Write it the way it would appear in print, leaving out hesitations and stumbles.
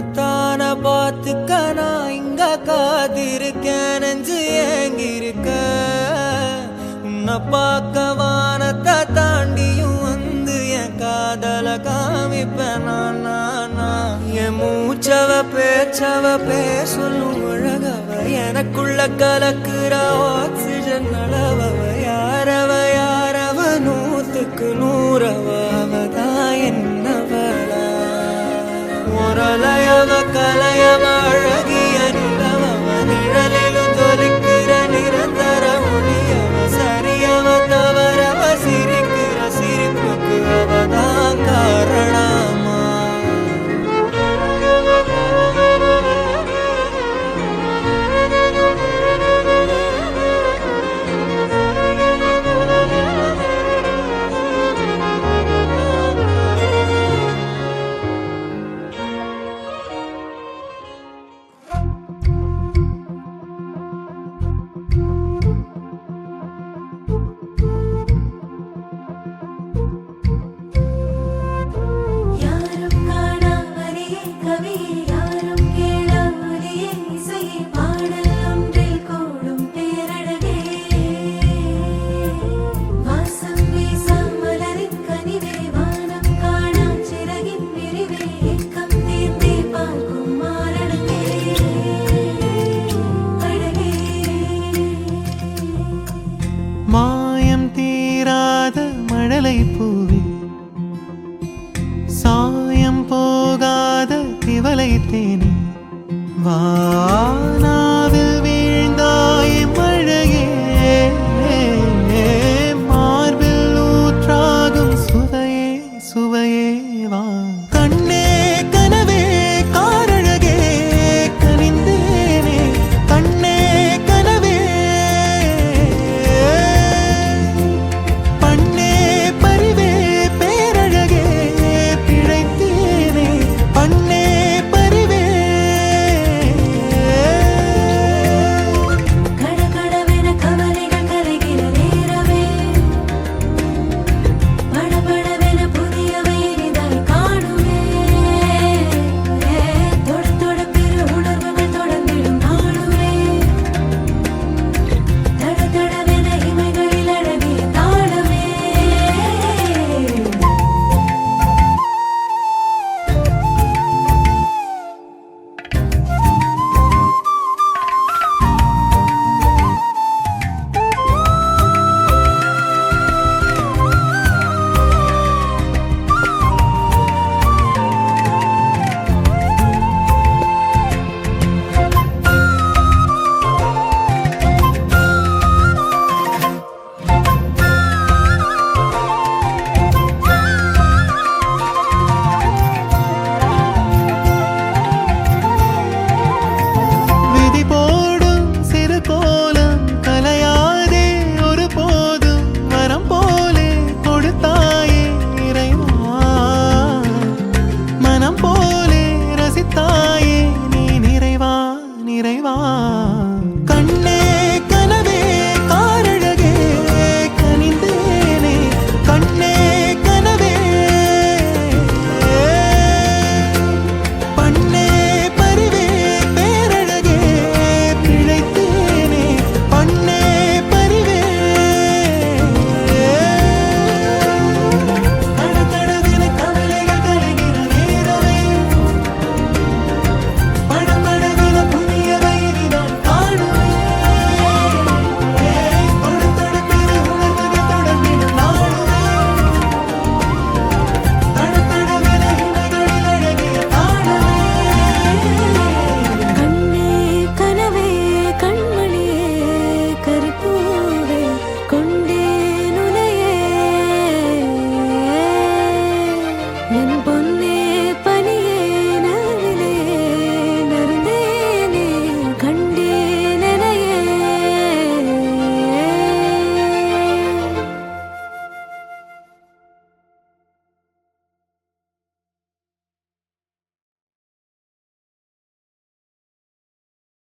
உன்னத்தான பார்த்துக்க நான் இங்க காத்திருக்கேன் நெஞ்சு ஏங்கிருக்க உன்னை பார்க்க வானத்தை தாண்டியும் வந்து என் காதல காமிப்பேன் நான் என் மூச்சவ பேச்சவ பேசலும் அழகவ எனக்குள்ள கலக்குற ஆக்சிஜன் அளவவ யாரவ நூத்துக்கு நூறவதான் என்னவள முரலையவ கலையவ அழகிய நிலவவ நிழலிலும் ஜொலிக்கிற நிரந்தர ஒளியவ சரியவ தவறவ சிரிக்கிற சிரிப்புக்கு அவதான் காரணமா மாயம் தீராத மழலை பூவே சாயம் போகாத திவலை தேனே வா